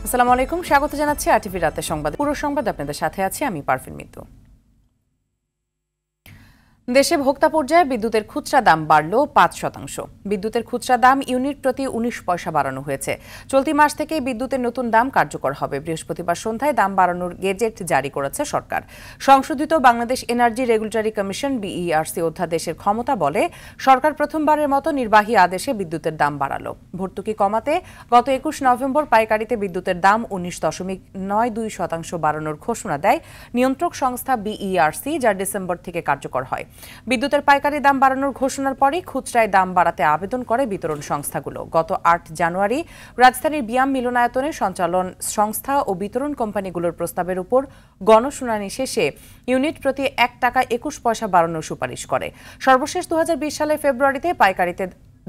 আসসালামু আলাইকুম, স্বাগত জানাচ্ছি আরটিভি রাতের সংবাদ। পুরো সংবাদ আপনাদের সাথে আছি আমি পারফিন মিতু। দেশে ভোক্তা পর্যায়ে বিদ্যুতের খুচরা দাম বাড়ল ৫%। বিদ্যুতের খুচরা দাম ইউনিট প্রতি ১৯ পয়সা বাড়ানো হয়েছে। চলতি মাস থেকে বিদ্যুতের নতুন দাম কার্যকর হবে। বৃহস্পতিবার সন্ধ্যায় দাম বাড়ানোর গেজেট জারি করেছে সরকার। সংশোধিত Bangladesh energy regulatory commission BERC অধ্যাদেশের ক্ষমতা বলে সরকার প্রথমবারের মতো নির্বাহী আদেশে বিদ্যুতের দাম বাড়ালো। ভর্তুকি কমাতে গত ২১ নভেম্বর পাইকারিতে বিদ্যুতের দাম ১৯.৯২% বাড়ানোর ঘোষণা দেয় নিয়ন্ত্রক সংস্থা বিইআরসি, যা ডিসেম্বর থেকে কার্যকর হয়। বিদ্যুতের পাইকারি দাম বাড়ানোর ঘোষণার পরই খুচরায় দাম বাড়াতে আবেদন করে বিতরণ সংস্থাগুলো। গত ৮ জানুয়ারি রাজধানীর বিয়াম মিলনায়তনে সঞ্চালন সংস্থা ও বিতরণ কোম্পানিগুলোর প্রস্তাবের উপর গণশুনানি শেষে ইউনিট প্রতি ১ টাকা ২১ পয়সা বাড়ানোর সুপারিশ করে। সর্বশেষ ২০২০ সালের ফেব্রুয়ারিতে পাইকারিতে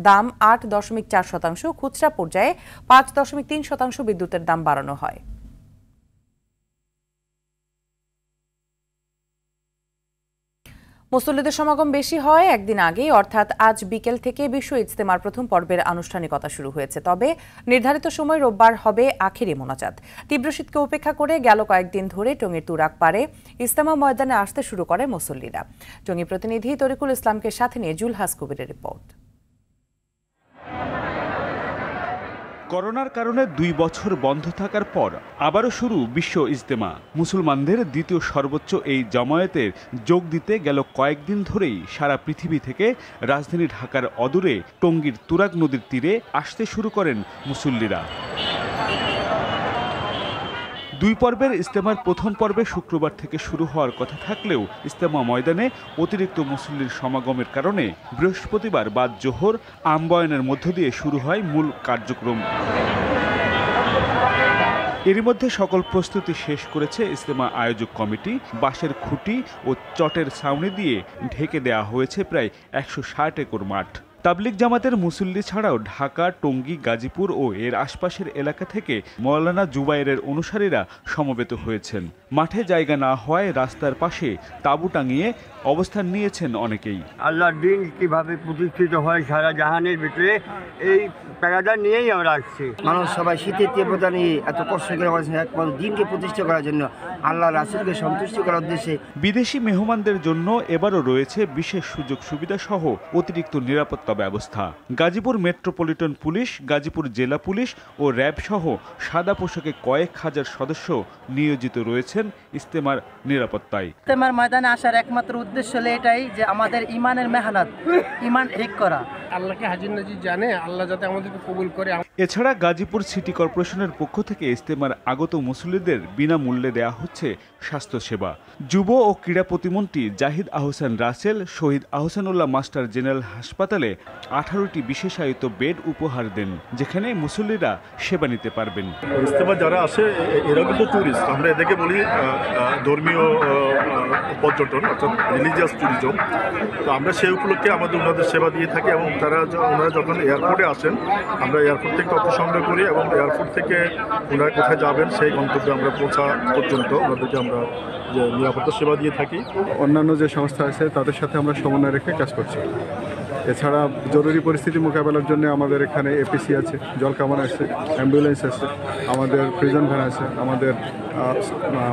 দাম ৮.৪%, খুচরা পর্যায়ে ৫.৩% বিদ্যুতের দাম বাড়ানো হয়। মুসল্লিদের সমাগম বেশি হয় একদিন আগেই, অর্থাৎ আজ বিকেল থেকে বিশ্ব ইজতেমার প্রথম পর্বের আনুষ্ঠানিকতা শুরু হয়েছে। তবে নির্ধারিত সময় রোববার হবে আখেরি মোনাজাত। তীব্র শীতকে উপেক্ষা করে গেল কয়েকদিন ধরে টঙ্গীর তুরাগ পাড়ে ইজতেমা ময়দানে আসতে শুরু করে মুসল্লিরা। টঙ্গী প্রতিনিধি তরিকুল ইসলামকে সাথে নিয়ে জুলহাস কবিরের রিপোর্ট। করোনার কারণে ২ বছর বন্ধ থাকার পর আবারও শুরু বিশ্ব ইজতেমা। মুসলমানদের দ্বিতীয় সর্বোচ্চ এই জমায়েতের যোগ দিতে গেল কয়েকদিন ধরেই সারা পৃথিবী থেকে রাজধানী ঢাকার অদূরে টঙ্গীর তুরাগ নদীর তীরে আসতে শুরু করেন মুসল্লিরা। ২ পর্বের ইজতেমার প্রথম পর্বে শুক্রবার থেকে শুরু হওয়ার কথা থাকলেও ইজতেমা ময়দানে অতিরিক্ত মুসল্লির সমাগমের কারণে বৃহস্পতিবার বাদ জোহর আমবয়ানের মধ্য দিয়ে শুরু হয় মূল কার্যক্রম। এরই মধ্যে সকল প্রস্তুতি শেষ করেছে ইজতেমা আয়োজক কমিটি। বাঁশের খুঁটি ও চটের ছাউনি দিয়ে ঢেকে দেওয়া হয়েছে প্রায় ১৬০ একর মাঠ। তাবলিগ জামাতের মুসল্লি ছাড়াও ঢাকা, টঙ্গী, গাজীপুর ও এর আশপাশের এলাকা থেকে মওলানা জুবায়েরের অনুসারীরা সমবেত হয়েছেন। মাঠে জায়গা না হওয়ায় রাস্তার পাশে তাঁবু টাঙিয়ে অবস্থান নিয়েছেন অনেকেই। আল্লাহর দিন কিভাবে প্রতিষ্ঠিত হয় সারা জাহানের ভিতরে, এই প্যারাডা নিয়েই আমরা আসছি। মানুষ সবাই শীতের তীব্রতা নিয়ে এত কষ্ট করে একমাত্র দিনকে প্রতিষ্ঠা করার জন্য, আল্লাহ রাসূলকে সন্তুষ্টি করার উদ্দেশ্যে। বিদেশি মেহমানদের জন্য এবারও রয়েছে বিশেষ সুযোগ সুবিধা সহ অতিরিক্ত নিরাপত্তা ব্যবস্থা। গাজীপুর মেট্রোপলিটন পুলিশ, গাজীপুর জেলা পুলিশ ও র্যাব সহ সাদা পোশাকে কয়েক হাজার সদস্য নিয়োজিত রয়েছেন ইজতেমার নিরাপত্তায়। ইজতেমার ময়দানে আসার একমাত্র উদ্দেশ্য হলো এটাই যে আমাদের ইমানের মেহনত, ইমান ঠিক করা। আল্লাহকে হাজির নাজির জানে, আল্লাহ যাতে আমাদেরকে কবুল করে। এছাড়া গাজীপুর সিটি কর্পোরেশনের পক্ষ থেকে ইজতেমার আগত মুসল্লিদের বিনামূল্যে দেয়া হচ্ছে স্বাস্থ্যসেবা। যুব ও ক্রীড়া প্রতিমন্ত্রী জাহিদ আহসান রাসেল শহীদ আহসানুল্লাহ মাস্টার জেনারেল হাসপাতালে 18টি বিশেষায়িত বেড উপহার দেন, যেখানে মুসল্লিরা সেবা নিতে পারবেন। ইজতেমা যারা আসে এরা কিন্তু ট্যুরিস্ট, আমরা এদেরকে বলি ধর্মীয় পর্যটন, অর্থাৎ রিলিজিয়াস ট্যুরিজম। তো আমরা সেই উপলক্ষে ওনাদের সেবা দিয়ে থাকি এবং ওনারা যখন এয়ারপোর্টে আসেন, আমরা এয়ারপোর্ট থেকে তথ্য সংগ্রহ করি এবং এয়ারপোর্ট থেকে ওনারা কোথায় যাবেন সেই গন্তব্যে আমরা পৌঁছা পর্যন্ত ওনাদেরকে আমরা যে নিরাপত্তা সেবা দিয়ে থাকি। অন্যান্য যে সংস্থা আছে তাদের সাথে আমরা সমন্বয় রেখে কাজ করছি। এছাড়া জরুরি পরিস্থিতি মোকাবেলার জন্য আমাদের এখানে এপিসি আছে, জলকামান আছে, অ্যাম্বুলেন্স আছে, আমাদের প্রিজন ভ্যান আছে, আমাদের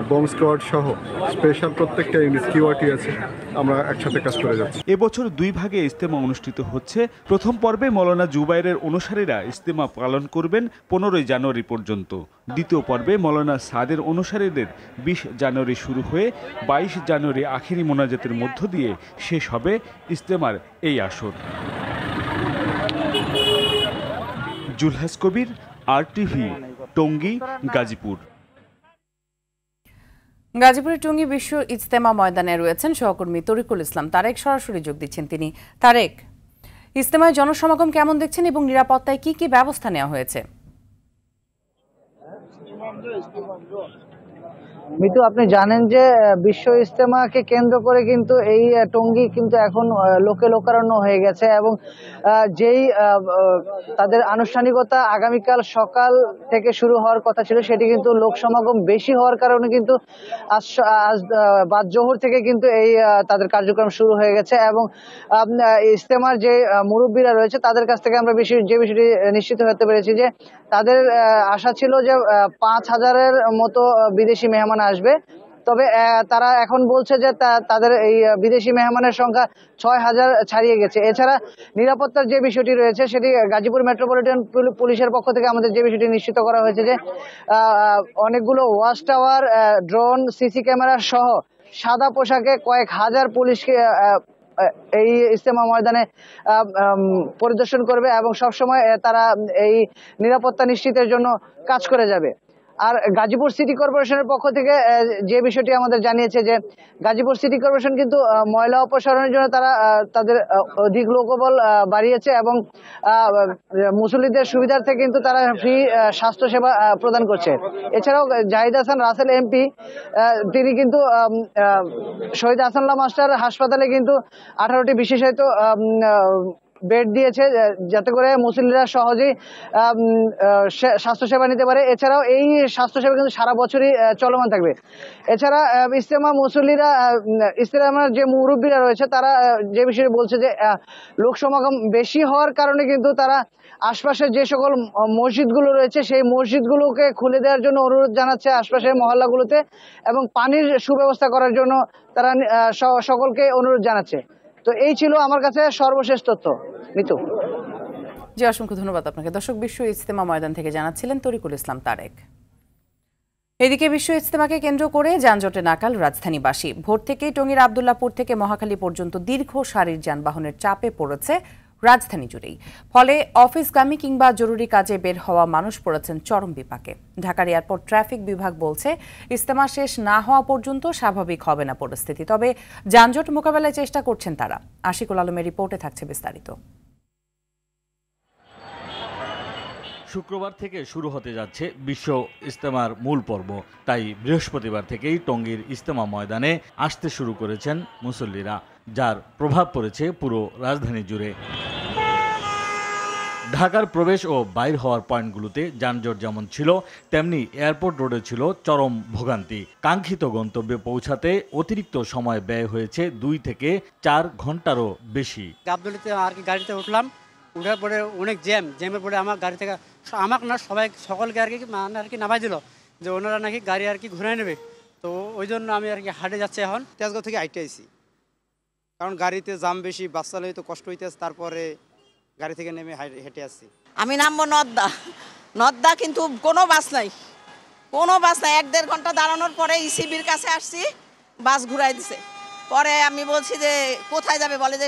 বম্ব স্কোয়াড সহ স্পেশাল প্রত্যেকটা ইউনিট কিউআরটি আছে। আমরা একসাথে কাজ করে যাচ্ছি। এবছর 2 ভাগে ইজতেমা অনুষ্ঠিত হচ্ছে। প্রথম পর্বে মওলানা জুবায়েরের অনুসারীরা ইজতেমা পালন করবেন 15 জানুয়ারি পর্যন্ত। দ্বিতীয় পর্বে মওলানা সাদের অনুসারীদের 20 জানুয়ারি শুরু হয়ে 22 জানুয়ারি আখেরি মোনাজাতের মধ্য দিয়ে শেষ হবে ইজতেমার এই আসর। জুলহাস কবির, আরটিভি, টঙ্গী, গাজীপুর। গাজীপুরের টঙ্গী বিশ্ব ইজতেমা ময়দানে রয়েছেন সহকর্মী তরিকুল ইসলাম। তারেক সরাসরি যোগ দিচ্ছেন তিনি। তারেক, ইজতেমায় জনসমাগম কেমন দেখছেন এবং নিরাপত্তায় কি কি ব্যবস্থা নেওয়া হয়েছে? মিতু, আপনি জানেন যে বিশ্ব ইজতেমাকে কেন্দ্র করে কিন্তু এই টঙ্গী কিন্তু এখন লোকে লোকারণ্য হয়ে গেছে এবং যেই তাদের আনুষ্ঠানিকতা আগামীকাল সকাল থেকে শুরু হওয়ার কথা ছিল সেটি কিন্তু লোক সমাগম বেশি হওয়ার কারণে কিন্তু আজ বাদ জোহর থেকে কিন্তু এই তাদের কার্যক্রম শুরু হয়ে গেছে এবং ইজতেমার যে মুরব্বীরা রয়েছে তাদের কাছ থেকে আমরা যে বিষয়টি নিশ্চিত হতে পেরেছি যে তাদের আশা ছিল যে 5,000-এর মতো বিদেশি মেহমান আসবে, তবে তারা এখন বলছে যে তাদের এই বিদেশি মেহমানের সংখ্যা 6,000 ছাড়িয়ে গেছে। এছাড়া নিরাপত্তার যে বিষয়টি রয়েছে সেটি গাজীপুর মেট্রোপলিটন পুলিশের পক্ষ থেকে আমাদের যে বিষয়টি নিশ্চিত করা হয়েছে যে অনেকগুলো watch tower, drone, CC camera সহ সাদা পোশাকে কয়েক হাজার পুলিশকে এই ইজতেমা ময়দানে পরিদর্শন করবে এবং সবসময় তারা এই নিরাপত্তা নিশ্চিতের জন্য কাজ করে যাবে। আর গাজীপুর সিটি কর্পোরেশনের পক্ষ থেকে যে বিষয়টি আমাদের জানিয়েছে যে গাজীপুর সিটি কর্পোরেশন কিন্তু ময়লা অপসারণের জন্য তারা তাদের অধিক লোকবল বাড়িয়েছে এবং মুসল্লিদের সুবিধার্থে কিন্তু তারা ফ্রি স্বাস্থ্যসেবা প্রদান করছে। এছাড়াও জাহিদ হাসান রাসেল এমপি তিনি কিন্তু শহীদ হাসানুল্লাহ মাস্টার হাসপাতালে কিন্তু 18টি বিশেষায়িত বেড দিয়েছে যাতে করে মুসল্লিরা সহজেই স্বাস্থ্যসেবা নিতে পারে। এছাড়াও এই স্বাস্থ্যসেবা কিন্তু সারা বছরই চলমান থাকবে। এছাড়া ইজতেমা মুসল্লিরা, ইজতেমার যে মুরব্বীরা রয়েছে তারা যে বিষয়ে বলছে যে লোক সমাগম বেশি হওয়ার কারণে কিন্তু তারা আশপাশের যে সকল মসজিদগুলো রয়েছে সেই মসজিদগুলোকে খুলে দেওয়ার জন্য অনুরোধ জানাচ্ছে আশপাশের মহল্লাগুলোতে এবং পানির সুব্যবস্থা করার জন্য তারা সকলকে অনুরোধ জানাচ্ছে। তো এই ছিল আমার কাছে সর্বশেষ তথ্য। মিতু। জি, অসংখ্য ধন্যবাদ আপনাকে। দর্শক, বিশ্ব ইজতেমা ময়দান থেকে জানাচ্ছিলেন তরিকুল ইসলাম তারেক। এদিকে বিশ্ব ইজতেমাকে কেন্দ্র করে যানজটে নাকাল রাজধানীবাসী। ভোর থেকেই টঙ্গীর আব্দুল্লাহপুর থেকে মহাখালী পর্যন্ত দীর্ঘ সারির যানবাহনের চাপে পড়েছে রাজধানী জুড়েই। ফলে অফিসগামী কিংবা জরুরি কাজে বের হওয়া মানুষ পড়েছেন চরম বিপাকে। ঢাকার এয়ারপোর্ট ট্রাফিক বিভাগ বলছে ইজতেমা শেষ না হওয়া পর্যন্ত স্বাভাবিক হবে না পরিস্থিতি, তবে যানজট মোকাবেলায় চেষ্টা করছেন তারা। আশিকুল আলমের রিপোর্টে থাকছে বিস্তারিত। শুক্রবার থেকে শুরু হতে যাচ্ছে বিশ্ব ইজতেমার মূল পর্ব, তাই বৃহস্পতিবার থেকেই টঙ্গীর ইজতেমা ময়দানে আসতে শুরু করেছেন মুসল্লিরা, যার প্রভাব পড়েছে পুরো রাজধানী জুড়ে। ঢাকার প্রবেশ ও বাইর হওয়ার পয়েন্টগুলোতে যানজট যেমন ছিল তেমনি এয়ারপোর্ট রোডে ছিল চরম ভোগান্তি। কাঙ্ক্ষিত গন্তব্যে পৌঁছাতে অতিরিক্ত সময় ব্যয় হয়েছে 2 থেকে 4 ঘন্টারও বেশি। গাবতলীতে আর কি গাড়িতে উঠলাম, উঠার পরে অনেক জ্যামের পরে আমার গাড়ি থেকে আমাকে না সকলকে আর কি নামাই দিল যে ওনারা নাকি গাড়ি আর কি ঘুরে নেবে। তো ওই জন্য আমি আর কি হাটে যাচ্ছি। এখন তেজগাঁও থেকে আইতে আইছি, কারণ গাড়িতে জাম বেশি, বাচ্চা লই তো কষ্ট হইতেছে, তারপরে গাড়ি থেকে নেমে হেঁটে আসছি। আমি নামবো নদ্দা, কিন্তু কোনো বাস নাই। 1-1.5 ঘন্টা দাঁড়ানোর পরে ইসিবির কাছে আসছি, বাস ঘুরাই দিছে। পরে আমি বলছি যে কোথায় যাবে, বলে যে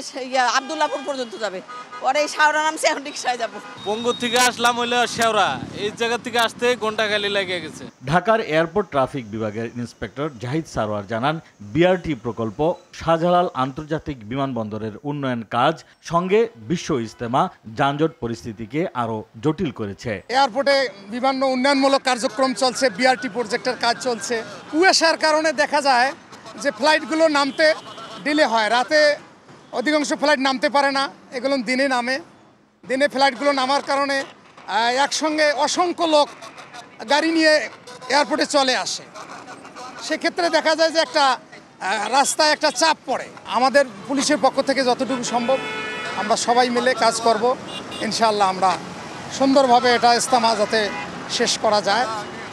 আব্দুল্লাহপুর পর্যন্ত যাবে। পরে এই শাওরা নামছে, এখন রিক্সায় যাবো। পঙ্গু থেকে আসলাম হইলো শেওড়া, এই জায়গা থেকে আসতে ঘন্টা খালি লেগে গেছে। ঢাকার এয়ারপোর্ট ট্রাফিক বিভাগের ইন্সপেক্টর জাহিদ সারোয়ার জানান, বিআরটি প্রকল্প, শাহজালাল আন্তর্জাতিক বিমানবন্দরের উন্নয়ন কাজ সঙ্গে বিশ্ব ইজতেমা যানজট পরিস্থিতিকে আরো জটিল করেছে। এয়ারপোর্টে বিভিন্ন উন্নয়নমূলক কার্যক্রম চলছে, বিআরটি প্রজেক্টের কাজ চলছে। কুয়াশার কারণে দেখা যায় যে ফ্লাইটগুলো নামতে ডিলে হয়, রাতে অধিকাংশ ফ্লাইট নামতে পারে না, এগুলো দিনে নামে। দিনে ফ্লাইটগুলো নামার কারণে একসঙ্গে অসংখ্য লোক গাড়ি নিয়ে এয়ারপোর্টে চলে আসে। সেক্ষেত্রে দেখা যায় যে একটা রাস্তায় একটা চাপ পড়ে। আমাদের পুলিশের পক্ষ থেকে যতটুকু সম্ভব আমরা সবাই মিলে কাজ করব। ইনশাআল্লাহ আমরা সুন্দরভাবে এটা ইজতেমা যাতে শেষ করা যায়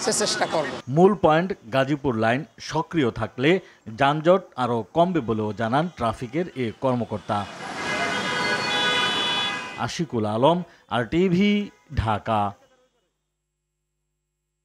সে চেষ্টা করব। মূল পয়েন্ট গাজীপুর লাইন সক্রিয় থাকলে যানজট আরও কমবে বলেও জানান ট্রাফিকের এ কর্মকর্তা। আশিকুল আলম, RTV, ঢাকা।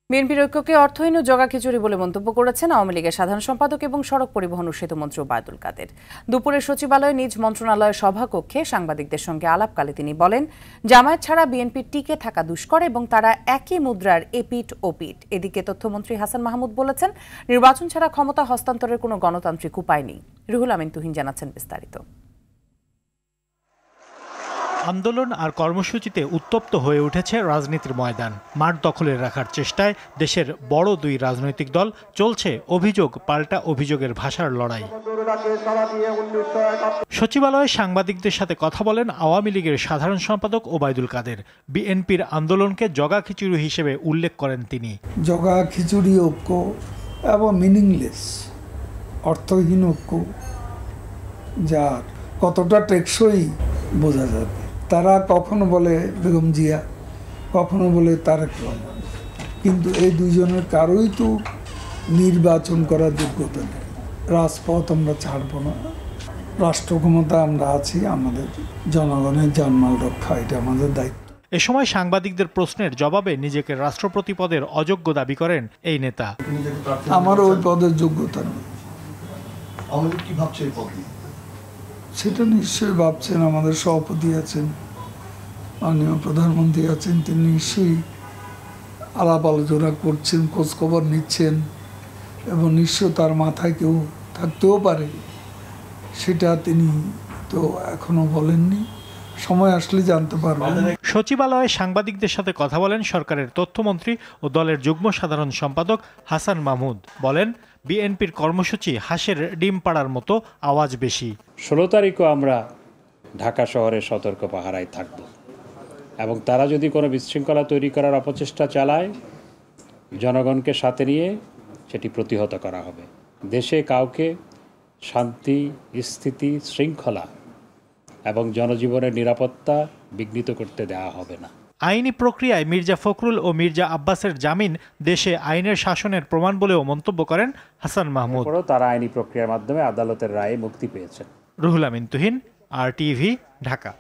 বিএনপির ঐক্যকে অর্থহীন ও জগাখিচুড়ি বলে মন্তব্য করেছেন আওয়ামী লীগের সাধারণ সম্পাদক এবং সড়ক পরিবহন ও সেতুমন্ত্রী ওবায়দুল কাদের। দুপুরে সচিবালয়ে নিজ মন্ত্রণালয়ের সভাকক্ষে সাংবাদিকদের সঙ্গে আলাপকালে তিনি বলেন, জামায়াত ছাড়া বিএনপির টিকে থাকা দুষ্কর এবং তারা একই মুদ্রার এপিঠ ওপিঠ। এদিকে তথ্যমন্ত্রী হাসান মাহমুদ বলেছেন, নির্বাচন ছাড়া ক্ষমতা হস্তান্তরের কোনো গণতান্ত্রিক উপায় নেই। রুহুল আমিন তুহিন জানাচ্ছেন বিস্তারিত। আন্দোলন আর কর্মসূচিতে উত্তপ্ত হয়ে উঠেছে রাজনীতির ময়দান। মাঠ দখলে রাখার চেষ্টায় দেশের বড় দুই রাজনৈতিক দল চলছে অভিযোগ পাল্টা অভিযোগের ভাষার লড়াই। সচিবালয়ে সাংবাদিকদের সাথে কথা বলেন আওয়ামী লীগের সাধারণ সম্পাদক ওবায়দুল কাদের। বিএনপির আন্দোলনকে জগা খিচুড়ি হিসেবে উল্লেখ করেন তিনি। জগা খিচুড়ি ঐক্য এবং মিনিংলেস, অর্থহীন ঐক্য, যার কতটা টেকসই বোঝা যাবে। তারা কখনো বলে বেগম জিয়া, কখনো বলে তারেক রহমান, কিন্তু এই দুইজনের কারোই তো নির্বাচন করার যোগ্যতা নেই। রাজপথ আমরা ছাড়ব না, রাষ্ট্র ক্ষমতা আমরা আছি, আমাদের জনগণের জানমাল রক্ষা এটা আমাদের দায়িত্ব। এ সময় সাংবাদিকদের প্রশ্নের জবাবে নিজেকে রাষ্ট্রপতি পদের অযোগ্য দাবি করেন এই নেতা। আমার ওই পদের যোগ্যতা নেই। আমাদের কি ভাবছে এই পদ? সেটা নিশ্চয়ই ভাবছেন, আমাদের সভাপতি আছেন, মাননীয় প্রধানমন্ত্রী আছেন, তিনি নিশ্চয়ই আলাপ আলোচনা করছেন, খোঁজখবর নিচ্ছেন, এবং নিশ্চয় তার মাথায় কেউ থাকতেও পারে, সেটা তিনি তো এখনো বলেননি, সময় আসলে জানতে পারবেন। সচিবালয়ে সাংবাদিকদের সাথে কথা বলেন সরকারের তথ্যমন্ত্রী ও দলের যুগ্ম সাধারণ সম্পাদক হাসান মাহমুদ। বলেন, বিএনপির কর্মসূচি হাঁসের ডিম পাড়ার মতো আওয়াজ বেশি। 16 তারিখও আমরা ঢাকা শহরে সতর্ক পাহারায় থাকব, এবং তারা যদি কোনো বিশৃঙ্খলা তৈরি করার অপচেষ্টা চালায়, জনগণকে সাথে নিয়ে সেটি প্রতিহত করা হবে। দেশে কাউকে শান্তি, স্থিতি, শৃঙ্খলা এবং জনজীবনের নিরাপত্তা বিঘ্নিত করতে দেওয়া হবে না। আইনি প্রক্রিয়ায় মির্জা ফখরুল ও মির্জা আব্বাসের জামিন দেশে আইনের শাসনের প্রমাণ বলেও মন্তব্য করেন হাসান মাহমুদ। তারা আইনি প্রক্রিয়ার মাধ্যমে আদালতের রায়ে মুক্তি পেয়েছেন। রুহুল আমিন তুহিন, RTV, ঢাকা।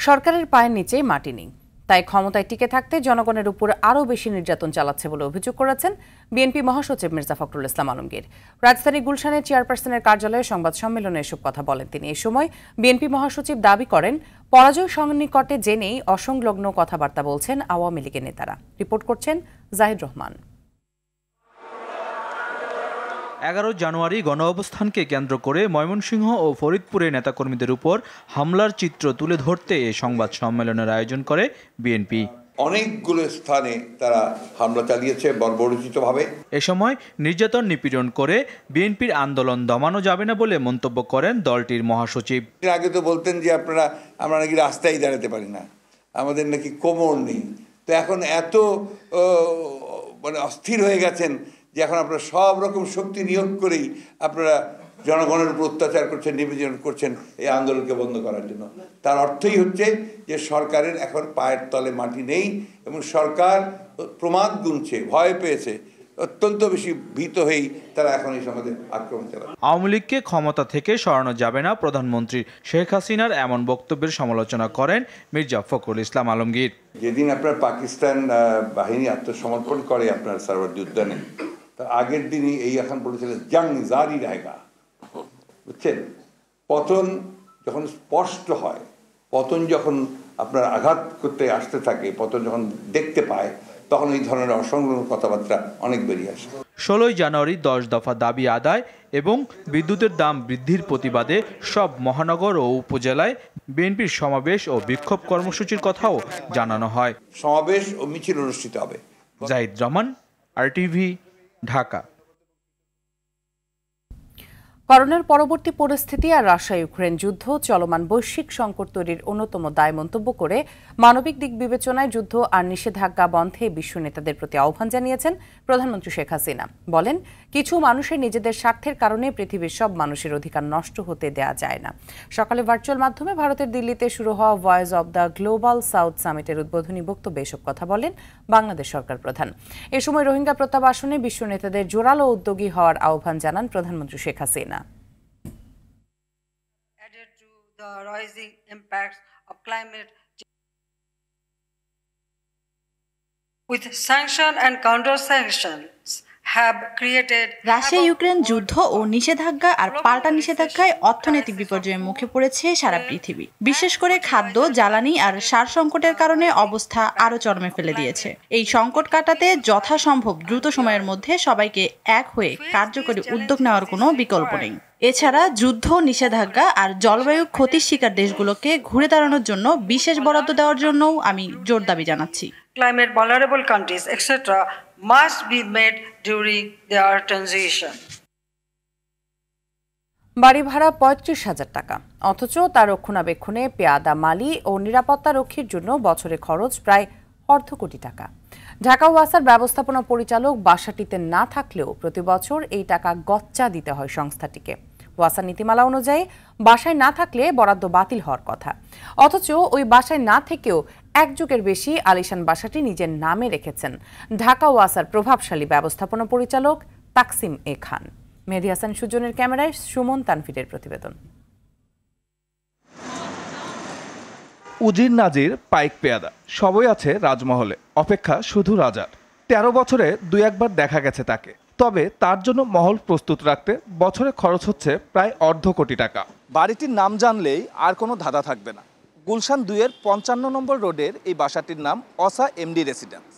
সরকারের পায়ের নিচে মাটি নেই, তাই ক্ষমতায় টিকে থাকতে জনগণের উপর আরও বেশি নির্যাতন চালাচ্ছে বলে অভিযোগ করেছেন বিএনপি মহাসচিব মির্জা ফখরুল ইসলাম আলমগীর। রাজধানী গুলশানের চেয়ারপারসনের কার্যালয়ে সংবাদ সম্মেলনে এসব কথা বলেন তিনি। এ সময় বিএনপি মহাসচিব দাবি করেন, পরাজয় সন্নিকটে জেনেই অসংলগ্ন কথাবার্তা বলছেন আওয়ামী লীগের নেতারা। রিপোর্ট করছেন জাহিদ রহমান। 11 জানুয়ারি গণঅবস্থানকে কেন্দ্র করে ময়মনসিংহ ও ফরিদপুরে নেতাকর্মীদের উপর হামলার চিত্র তুলে ধরতে এ সংবাদ সম্মেলনের আয়োজন করে বিএনপি। অনেকগুলো স্থানে তারা হামলা চালিয়েছে বর্বরোচিতভাবে। এ সময় নির্যাতন নিপীড়ন করে বিএনপির আন্দোলন দমানো যাবে না বলে মন্তব্য করেন দলটির মহাসচিব। আগে তো বলতেন যে আমরা নাকি রাস্তায় দাঁড়াতে পারি না, আমাদের নাকি কোমর নেই, তো এখন এত অস্থির হয়ে গেছেন যে এখন আপনারা সব রকম শক্তি নিয়োগ করেই আপনারা জনগণের উপর অত্যাচার করছেন, নিবেদন করছেন এই আন্দোলনকে বন্ধ করার জন্য। তার অর্থই হচ্ছে যে সরকারের এখন পায়ের তলে মাটি নেই এবং সরকার প্রমাদ গুনছে, ভয় পেয়েছে, অত্যন্ত বেশি ভীত হয়েই তারা এখন এই সমাজে আক্রমণ চালায়। আওয়ামী লীগকে ক্ষমতা থেকে সরানো যাবে না প্রধানমন্ত্রী শেখ হাসিনার এমন বক্তব্যের সমালোচনা করেন মির্জা ফখরুল ইসলাম আলমগীর। যেদিন আপনার পাকিস্তান বাহিনী আত্মসমর্পণ করে আপনার সরওয়ার্দী উদ্যানে, তার আগের দিনই এই এখন বলেছিলেন জং জারি रहेगा, বুঝছেন? পতন যখন স্পষ্ট হয়, পতন যখন আপনার আঘাত করতে আসতে থাকে, পতন যখন দেখতে পায়, তখন এই ধরনের অসংলগ্ন কথাবার্তা অনেক বেরিয়ে আসে। 16 জানুয়ারি 10 দফা দাবি আদায় এবং বিদ্যুতের দাম বৃদ্ধির প্রতিবাদে সব মহানগর ও উপজেলায় বিএনপির সমাবেশ ও বিক্ষোভ কর্মসূচির কথাও জানানো হয়। সমাবেশ ও মিছিল অনুষ্ঠিত হবে। জাহিদ রহমান, RTV, ঢাকা। করোনার পরবর্তী পরিস্থিতি আর রাশিয়া ইউক্রেন যুদ্ধ চলমান বৈশ্বিক সংকট তৈরির অন্যতম দায় মন্তব্য করে মানবিক দিক বিবেচনায় যুদ্ধ আর নিষেধাজ্ঞা বন্ধে বিশ্ব নেতাদের প্রতি আহ্বান জানিয়েছেন প্রধানমন্ত্রী শেখ হাসিনা। বলেন, কিছু মানুষের নিজেদের স্বার্থের কারণে পৃথিবীর সব মানুষের অধিকার নষ্ট হতে দেয়া যায় না। সকালে ভার্চুয়াল মাধ্যমে ভারতের দিল্লিতে শুরু হওয়া voice of the global south সামিটের উদ্বোধনী বক্তব্যে এসব কথা বলেন বাংলাদেশ সরকার প্রধান। এ সময় রোহিঙ্গা প্রত্যাবাসনে বিশ্ব নেতাদের জোরালো উদ্যোগী হওয়ার আহ্বান জানান প্রধানমন্ত্রী Sheikh Hasina. The rising impacts of climate change. With sanction and counter-sanctions Russia Ukraine যুদ্ধ ও নিষেধাজ্ঞা আর পাল্টা নিষেধাজ্ঞায় অর্থনৈতিক বিপর্যয়ের মুখে পড়েছে সারা পৃথিবী। বিশেষ করে খাদ্য, জ্বালানি আর সার সংকটের কারণে অবস্থা আরো চরমে ফেলে দিয়েছে। এই সংকট কাটাতে যথাসম্ভব দ্রুত সময়ের মধ্যে সবাইকে এক হয়ে কার্যকরী উদ্যোগ নেওয়ার কোনো বিকল্প নেই। এছাড়া যুদ্ধ, নিষেধাজ্ঞা আর জলবায়ু ক্ষতির শিকার দেশগুলোকে ঘুরে দাঁড়ানোর জন্য বিশেষ বরাদ্দ দেওয়ার জন্যও আমি জোর দাবি জানাচ্ছি। Climate vulnerable countries, etc., must be met during their transition. বাড়ি ভাড়া ৩৫,০০০ টাকা, অথচ তার রক্ষণাবেক্ষণে পেয়াদা মালি ও নিরাপত্তা রক্ষীর জন্য বছরে খরচ প্রায় অর্ধ কোটি টাকা। ঢাকা ওয়াসার ব্যবস্থাপনা পরিচালক বাসাটিতে না থাকলেও প্রতি বছর এই টাকা গচ্চা দিতে হয় সংস্থাটিকে। ওয়াসা নীতিমালা অনুযায়ী বাসায় না থাকলে বরাদ্দ বাতিল হওয়ার কথা, অথচ ওই বাসায় না থেকেও এক যুগের বেশি আলিশান বাসাটি নিজের নামে রেখেছেন ঢাকা ওয়াসার প্রভাবশালী ব্যবস্থাপনা পরিচালক তাকসিম এ খান। মেহেদী হাসান সুজনের ক্যামেরায় সুমন তানফিরের প্রতিবেদন। উজির, নাজির, পাইক, পেয়াদা সবই আছে রাজমহলে, অপেক্ষা শুধু রাজার। ১৩ বছরে দুই একবার দেখা গেছে তাকে, তবে তার জন্য মহল প্রস্তুত রাখতে বছরে খরচ হচ্ছে প্রায় অর্ধ কোটি টাকা। বাড়িটির নাম জানলেই আর কোনো ধাঁধা থাকবে না। গুলশান ২-এর ৫৫ নম্বর রোডের এই বাসাটির নাম অসা এমডি রেসিডেন্স।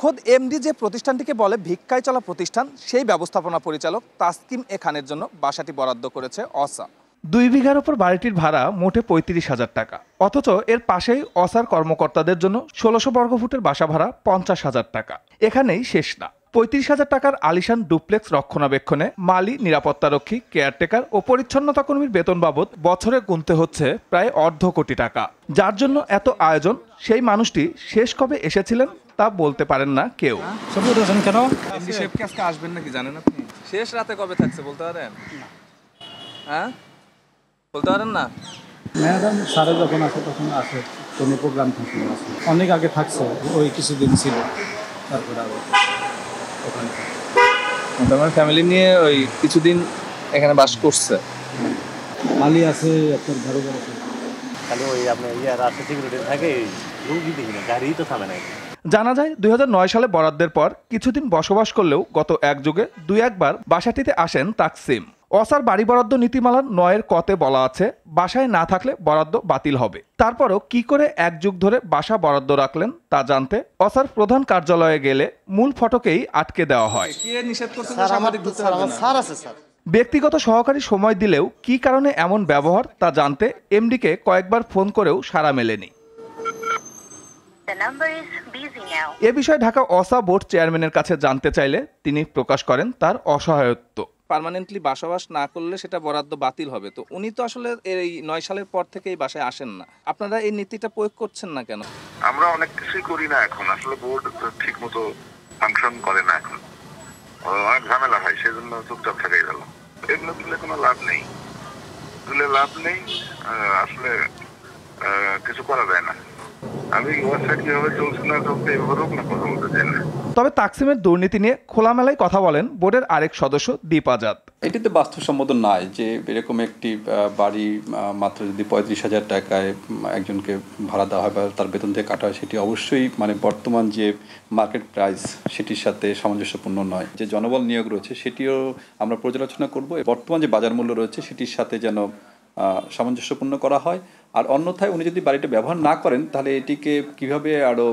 খোদ এমডি যে প্রতিষ্ঠানটিকে বলে ভিক্ষায় চলা প্রতিষ্ঠান, সেই ব্যবস্থাপনা পরিচালক তাসকিম এ খানের জন্য বাসাটি বরাদ্দ করেছে অসা। ২ বিঘার ওপর বাড়িটির ভাড়া মোটে ৩৫,০০০ টাকা, অথচ এর পাশেই অসার কর্মকর্তাদের জন্য ১৬০০ বর্গফুটের বাসা ভাড়া ৫০,০০০ টাকা। এখানেই শেষ না, ৩৫,০০০ টাকার আলিশান ডুপ্লেক্স রক্ষণাবেক্ষণে মালি, নিরাপত্তারক্ষী, কেয়ারটেকার ও পরিচ্ছন্নতা কর্মীর বেতন বাবদ বছরে গুনতে হচ্ছে প্রায় অর্ধ কোটি টাকা। যার জন্য এত আয়োজন, সেই মানুষটি শেষ কবে এসেছিলেন তা বলতে পারেন না কেউ। আসবেন নাকি জানেন আপনি? শেষ রাতে কবে থাকছে বলতে পারেন? হ্যাঁ, বলতে পারেন না? ম্যাডাম স্যারে যখন আসে তখন আসে, কোনো প্রোগ্রাম থাকে না, অনেক আগে থাকছে, ওই কিছুদিন ছিল, তারপরে আবার ওখানে আমার ফ্যামিলি নিয়ে ওই কিছুদিন এখানে বাস করছে। মালি আছে, আপনার ঘরে ঘরে তাহলে ওই আপনার ইয়ার আছে সিকিউরিটি থাকে, রুগী দেখি না, গাড়ি তো থামে না। জানা যায় ২০০৯ সালে বরাদ্দের পর কিছুদিন বসবাস করলেও গত এক যুগে দুই একবার বাসাটিতে আসেন তাকসিম। অসার বাড়ি বরাদ্দ নীতিমালার ৯-এর কতে বলা আছে বাসায় না থাকলে বরাদ্দ বাতিল হবে। তারপরও কি করে এক যুগ ধরে বাসা বরাদ্দ রাখলেন তা জানতে অসার প্রধান কার্যালয়ে গেলে মূল ফটকেই আটকে দেওয়া হয়। ব্যক্তিগত সহকারী সময় দিলেও কি কারণে এমন ব্যবহার তা জানতে এমডিকে কয়েকবার ফোন করেও সাড়া মেলেনি। এ বিষয়ে ঢাকা অসা বোর্ড চেয়ারম্যানের কাছে জানতে চাইলে তিনি প্রকাশ করেন তার অসহায়ত্ব। পার্মানেন্টলি বসবাস না করলে সেটা বরাদ্দ বাতিল হবে। তো উনি তো আসলে এই ৯ সালের পর থেকে এই বাসায় আসেন না, আপনারা এই নীতিটা প্রয়োগ করছেন না কেন? আমরা অনেক কিছুই করি না এখন, আসলে বোর্ড ঠিক মতো ফাংশন করে না এখন, অনেক ঝামেলা হয়, সেজন্য চুপচাপ থাকাই ভালো। এগুলো তুলে কোনো লাভ নেই, আসলে কিছু করা যায় না। আমি ওয়েবসাইট কিভাবে চলছে না চলতে এভাবে না কথা বলতে চাই না। তবে তাকসিমের দুর্নীতি নিয়ে খোলামেলায় কথা বলেন বোর্ডের আরেক সদস্য দীপ আজাদ। এটিতে বাস্তবসম্মত নয় যে এরকম একটি বাড়ি মাত্র যদি ৩৫,০০০ টাকায় একজনকে ভাড়া দেওয়া হয় বা তার বেতন থেকে কাটা হয়, সেটি অবশ্যই বর্তমান যে মার্কেট প্রাইস সেটির সাথে সামঞ্জস্যপূর্ণ নয়। যে জনবল নিয়োগ রয়েছে সেটিও আমরা পর্যালোচনা করব, বর্তমান যে বাজার মূল্য রয়েছে সেটির সাথে যেন সামঞ্জস্যপূর্ণ করা হয়। আর অন্যথায় উনি যদি বাড়িটা ব্যবহার না করেন তাহলে এটিকে কিভাবে আরও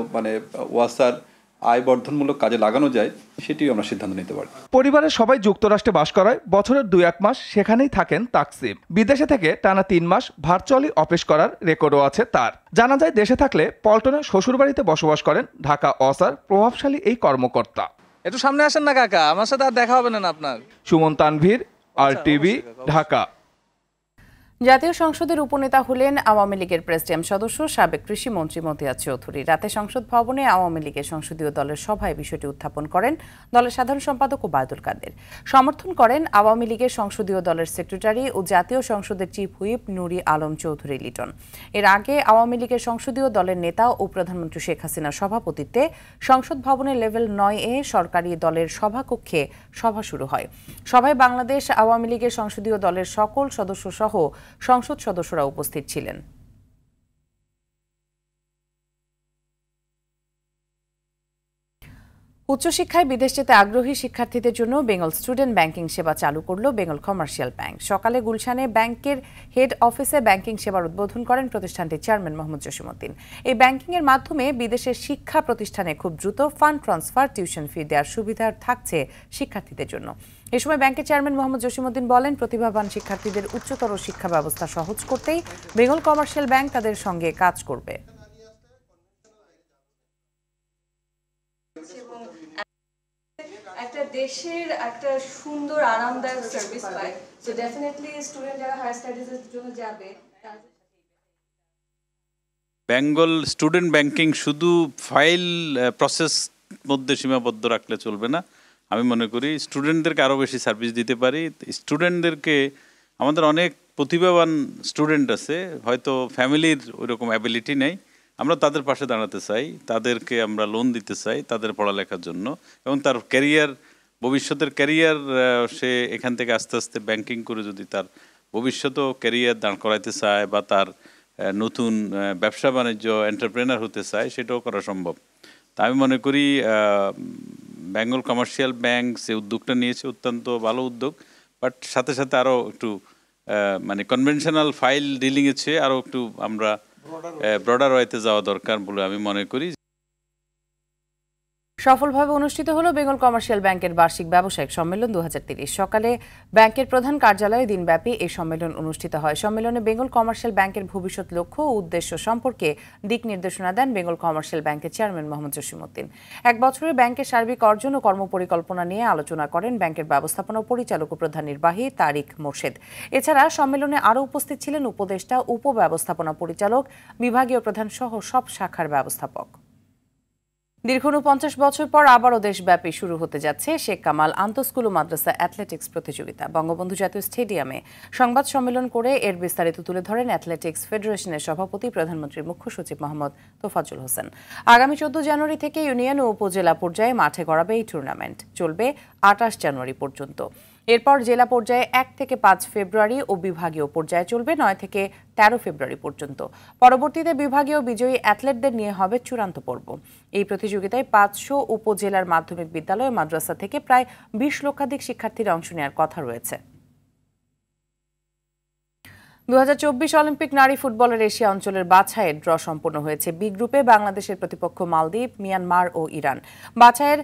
ওয়াসার আয় বর্ধনমূলক কাজে লাগানো যায় সেটিও আমরা সিদ্ধান্ত নিতে পারি। পরিবারের সবাই যুক্তরাষ্ট্রে বাস করায় বছরের ২-১ মাস সেখানেই থাকেন তাকসিম। বিদেশে থেকে টানা ৩ মাস ভার্চুয়ালি অফিস করার রেকর্ডও আছে তার। জানা যায় দেশে থাকলে পল্টনে শ্বশুরবাড়িতে বসবাস করেন ঢাকা অসার প্রভাবশালী এই কর্মকর্তা। একটু সামনে আসেন না কাকা, আমার সাথে আর দেখা হবে না আপনার। সুমন তানভীর, RTV, ঢাকা। জাতীয় সংসদের উপনেতা হলেন আওয়ামী লীগের প্রেসিডিয়াম সদস্য সাবেক কৃষিমন্ত্রী মতিয়ার চৌধুরী। রাতে সংসদ ভবনে আওয়ামী লীগের সংসদীয় দলের সভায় বিষয়টি উত্থাপন করেন দলের সাধারণ সম্পাদক ওবায়দুল কাদের। সমর্থন করেন আওয়ামী লীগের সংসদীয় দলের সেক্রেটারি ও জাতীয় সংসদের চিফ হুইপ নুরি আলম চৌধুরী লিটন। এর আগে আওয়ামী লীগের সংসদীয় দলের নেতা ও প্রধানমন্ত্রী শেখ হাসিনার সভাপতিত্বে সংসদ ভবনের লেভেল ৯-এ সরকারি দলের সভাকক্ষে সভা শুরু হয়। সভায় বাংলাদেশ আওয়ামী লীগের সংসদীয় দলের সকল সদস্য সহ সংসদ সদস্যরা উপস্থিত ছিলেন। উচ্চশিক্ষায় বিদেশ যেতে আগ্রহী শিক্ষার্থীদের জন্য বেঙ্গল স্টুডেন্ট ব্যাংকিং সেবা চালু করল বেঙ্গল কমার্শিয়াল ব্যাংক। সকালে গুলশানে ব্যাংকের হেড অফিসে ব্যাংকিং সেবার উদ্বোধন করেন প্রতিষ্ঠানটির চেয়ারম্যান মোহাম্মদ জসিমউদ্দিন। এই ব্যাংকিংয়ের মাধ্যমে বিদেশের শিক্ষা প্রতিষ্ঠানে খুব দ্রুত ফান্ড ট্রান্সফার, টিউশন ফি দেওয়ার সুবিধা থাকছে শিক্ষার্থীদের জন্য। এ সময় ব্যাংকের চেয়ারম্যান মোহাম্মদ জসিমউদ্দিন বলেন, প্রতিভাবান শিক্ষার্থীদের উচ্চতর শিক্ষা ব্যবস্থা সহজ করতেই বেঙ্গল কমার্শিয়াল ব্যাংক তাদের সঙ্গে কাজ করবে। একটা দেশের একটা সুন্দর আরামদায়ক সার্ভিস পায়, সো ডেফিনেটলি স্টুডেন্ট যারা হায়ার স্টাডিজের জন্য যাবে। বেঙ্গল স্টুডেন্ট ব্যাংকিং শুধু ফাইল প্রসেস মধ্যে সীমাবদ্ধ রাখলে চলবে না। আমি মনে করি স্টুডেন্টদেরকে আরও বেশি সার্ভিস দিতে পারি। স্টুডেন্টদেরকে, আমাদের অনেক প্রতিভাবান স্টুডেন্ট আছে, হয়তো ফ্যামিলির ওইরকম অ্যাবিলিটি নেই, আমরা তাদের পাশে দাঁড়াতে চাই, তাদেরকে আমরা লোন দিতে চাই তাদের পড়ালেখার জন্য, এবং তার ক্যারিয়ার, ভবিষ্যতের ক্যারিয়ার, সে এখান থেকে আস্তে আস্তে ব্যাংকিং করে যদি তার ভবিষ্যতেও ক্যারিয়ার দাঁড় করাইতে চায় বা তার নতুন ব্যবসা বাণিজ্য এন্টারপ্রেনার হতে চায়, সেটাও করা সম্ভব। তা আমি মনে করি বেঙ্গল কমার্শিয়াল ব্যাংক যে উদ্যোগটা নিয়েছে অত্যন্ত ভালো উদ্যোগ, বাট সাথে সাথে আরও একটু মানে কনভেনশনাল ফাইল ডিলিংয়ের চেয়ে আরও একটু আমরা ব্রডার ওয়েতে যাওয়া দরকার বলে আমি মনে করি। সফলভাবে অনুষ্ঠিত হলো বেঙ্গল কমার্শিয়াল ব্যাংকের বার্ষিক ব্যবসায়িক সম্মেলন 2023। সকালে ব্যাংকের প্রধান কার্যালয়ে দিনব্যাপী এই সম্মেলন অনুষ্ঠিত হয়। সম্মেলনে বেঙ্গল কমার্শিয়াল ব্যাংকের ভবিষ্যৎ লক্ষ্য ও উদ্দেশ্য সম্পর্কে দিক নির্দেশনা দেন বেঙ্গল কমার্শিয়াল ব্যাংকের চেয়ারম্যান মোহাম্মদ জসিমউদ্দিন। এক বছরে ব্যাংকের সার্বিক অর্জন ও কর্মপরিকল্পনা নিয়ে আলোচনা করেন ব্যাংকের ব্যবস্থাপনা পরিচালক ও প্রধান নির্বাহী তারিক মোর্শেদ। এছাড়া সম্মেলনে আরও উপস্থিত ছিলেন উপদেষ্টা, উপব্যবস্থাপনা পরিচালক, বিভাগীয় প্রধান সহ সব শাখার ব্যবস্থাপক। দীর্ঘ 49 বছর পর আবারও দেশব্যাপী শুরু হতে যাচ্ছে শেখ কামাল আন্তঃস্কুল ও মাদ্রাসা অ্যাথলেটিক্স প্রতিযোগিতা। বঙ্গবন্ধু জাতীয় স্টেডিয়ামে সংবাদ সম্মেলন করে এর বিস্তারিত তুলে ধরেন অ্যাথলেটিক্স ফেডারেশনের সভাপতি, প্রধানমন্ত্রীর মুখ্য সচিব মোহাম্মদ তোফাজ্জল হোসেন। আগামী 14 জানুয়ারি থেকে ইউনিয়ন ও উপজেলা পর্যায়ে মাঠে গড়াবে এই টুর্নামেন্ট, চলবে 28 জানুয়ারি পর্যন্ত। এরপর জেলা পর্যায়ে 1 থেকে 5 ফেব্রুয়ারি ও বিভাগীয় পর্যায়ে চলবে 9 থেকে 13 ফেব্রুয়ারি পর্যন্ত। পরবর্তীতে বিভাগীয় বিজয়ী অ্যাথলেটদের নিয়ে হবে চূড়ান্ত পর্ব। এই প্রতিযোগিতায় 500 উপজেলার মাধ্যমিক বিদ্যালয়, মাদ্রাসা থেকে প্রায় 20 লক্ষাধিক শিক্ষার্থীর অংশ নেওয়ার কথা রয়েছে। 2024 অলিম্পিক নারী ফুটবলের এশিয়া অঞ্চলের বাছাইয়ের ড্র সম্পন্ন হয়েছে। বি গ্রুপে বাংলাদেশের প্রতিপক্ষ মালদ্বীপ, মিয়ানমার ও ইরান। বাছাইয়ের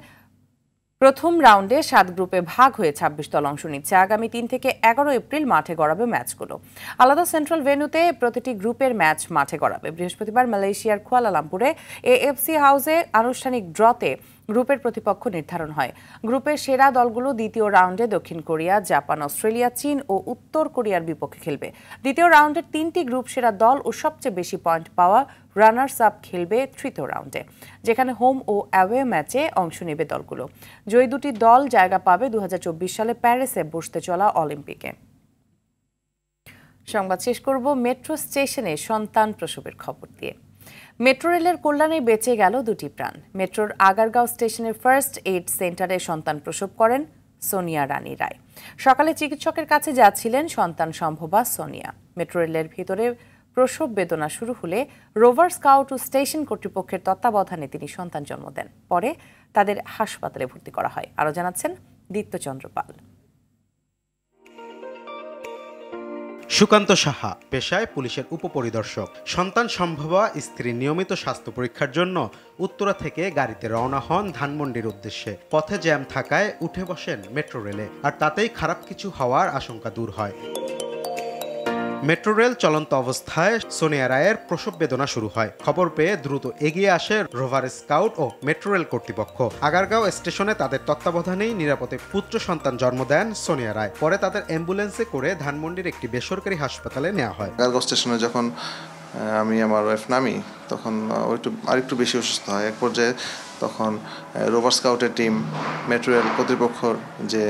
প্রথম রাউন্ডে 7 গ্রুপে ভাগ হয়ে 26 দল অংশ নিচ্ছে। আগামী 3 থেকে 11 এপ্রিল মাঠে গড়াবে ম্যাচগুলো। আলাদা সেন্ট্রাল ভেন্যুতে প্রতিটি গ্রুপের ম্যাচ মাঠে গড়াবে। বৃহস্পতিবার মালয়েশিয়ার কুয়ালালামপুরে এএফসি হাউসে আনুষ্ঠানিক ড্রতে গ্রুপের প্রতিপক্ষ নির্ধারণ হয়। গ্রুপের সেরা দলগুলো দ্বিতীয় রাউন্ডে দক্ষিণ কোরিয়া, জাপান, অস্ট্রেলিয়া, চীন ও উত্তর কোরিয়ার বিপক্ষে খেলবে। দ্বিতীয় রাউন্ডের 3টি গ্রুপ সেরা দল ও সবচেয়ে বেশি পয়েন্ট পাওয়া রানার্স আপ খেলবে তৃতীয় রাউন্ডে, যেখানে হোম ও অ্যাওয়ে ম্যাচে অংশ নেবে দলগুলো। জয়ী দুটি দল জায়গা পাবে 2024 সালে প্যারিসে বসতে চলা অলিম্পিকে। সংবাদ শেষ করব মেট্রো স্টেশনে সন্তান প্রসবের খবর দিয়ে। মেট্রো রেলের কল্যাণে বেঁচে গেল 2টি প্রাণ। মেট্রোর আগারগাঁও স্টেশনের ফার্স্ট এইড সেন্টারে সন্তান প্রসব করেন সোনিয়া রানী রায়। সকালে চিকিৎসকের কাছে যাচ্ছিলেন সন্তান সম্ভবা সোনিয়া। মেট্রো রেলের ভিতরে প্রসব বেদনা শুরু হলে রোভার স্কাউট ও স্টেশন কর্তৃপক্ষের তত্ত্বাবধানে তিনি সন্তান জন্ম দেন। পরে তাদের হাসপাতালে ভর্তি করা হয়। আরও জানাচ্ছেন দীপ্তচন্দ্র পাল। সুকান্ত সাহা পেশায় পুলিশের উপপরিদর্শক। সন্তান সম্ভবা স্ত্রীর নিয়মিত স্বাস্থ্য পরীক্ষার জন্য উত্তরা থেকে গাড়িতে রওনা হন ধানমন্ডির উদ্দেশ্যে। পথে জ্যাম থাকায় উঠে বসেন মেট্রো রেলে, আর তাতেই খারাপ কিছু হওয়ার আশঙ্কা দূর হয়। মেট্রো রেল চলন্ত অবস্থায় সোনিয়া রায়ের প্রসব বেদনা শুরু হয়। খবর পেয়ে দ্রুত এগিয়ে আসে রোভার স্কাউট ও মেট্রো রেল কর্তৃপক্ষ। আগারগাঁও স্টেশনে তাদের তত্ত্বাবধানেই নিরাপদে পুত্র সন্তান জন্ম দেন সোনিয়া রায়। পরে তাদের অ্যাম্বুলেন্সে করে ধানমন্ডির একটি বেসরকারি হাসপাতালে নেওয়া হয়। আগারগাঁও স্টেশনে যখন আমি আমার ওয়াইফ নামি, তখন আরেকটু বেশি অসুস্থ হয়। এক পর্যায়ে তখন রোভার স্কাউটের টিম, মেট্রো রেল কর্তৃপক্ষর যে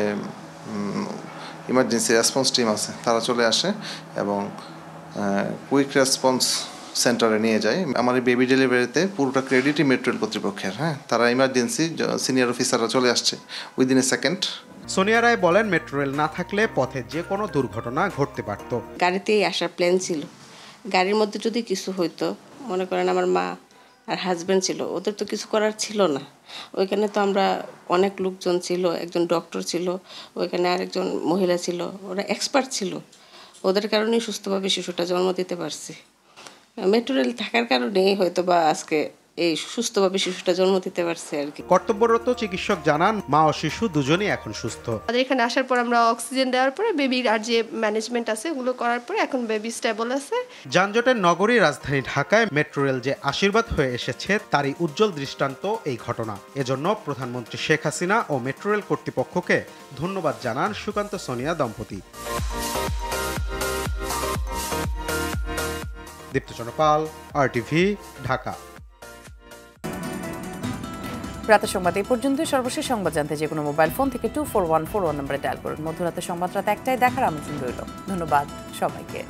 ইমার্জেন্সি রেসপন্স টিম আছে, তারা চলে আসে এবং কুইক রেসপন্স সেন্টারে নিয়ে যায়। আমার এই বেবি ডেলিভারিতে পুরোটা ক্রেডিটই মেট্রো রেল কর্তৃপক্ষের। তারা ইমার্জেন্সি সিনিয়র অফিসাররা চলে আসছে উইদিন এ সেকেন্ড। সোনিয়া রায় বলেন, মেট্রো রেল না থাকলে পথে যে কোনো দুর্ঘটনা ঘটতে পারত। গাড়িতেই আসার প্ল্যান ছিল, গাড়ির মধ্যে যদি কিছু হইতো, মনে করেন আমার মা আর হাজব্যান্ড ছিল, ওদের তো কিছু করার ছিল না। ওইখানে তো আমরা অনেক লোকজন ছিল, একজন ডক্টর ছিল, ওইখানে আরেকজন মহিলা ছিল, ওরা এক্সপার্ট ছিল। ওদের কারণেই সুস্থভাবে শিশুটা জন্ম দিতে পারছি। মেট্রো রেল থাকার কারণেই হয়তো বা আজকে এই সুস্থভাবে শিশুটা জন্ম দিতে পারছে আর কি। কর্তব্যরত চিকিৎসক জানান মা ও শিশু দুজনেই এখন সুস্থ। আমাদের এখানে আসার পর আমরা অক্সিজেন দেওয়ার পরে বেবির আর যে ম্যানেজমেন্ট আছে ওগুলো করার পরে এখন বেবি স্টেবল আছে। যানজটের নগরী রাজধানী ঢাকায় মেট্রো রেল যে আশীর্বাদ হয়ে এসেছে তারই উজ্জ্বল দৃষ্টান্ত এই ঘটনা। এজন্য প্রধানমন্ত্রী শেখ হাসিনা ও মেট্রো রেল কর্তৃপক্ষকে ধন্যবাদ জানান সুকান্ত সোনিয়া দম্পতি। দীপ্তচন্দ্র পাল, RTV, ঢাকা। রাতের সংবাদ এই পর্যন্ত। সর্বশেষ সংবাদ জানতে যে কোনো মোবাইল ফোন থেকে 241141 নম্বরে ডায়াল করুন। মধ্যরাতে সংবাদ রাত 1টায় দেখার আমন্ত্রণ রইল। ধন্যবাদ সবাইকে।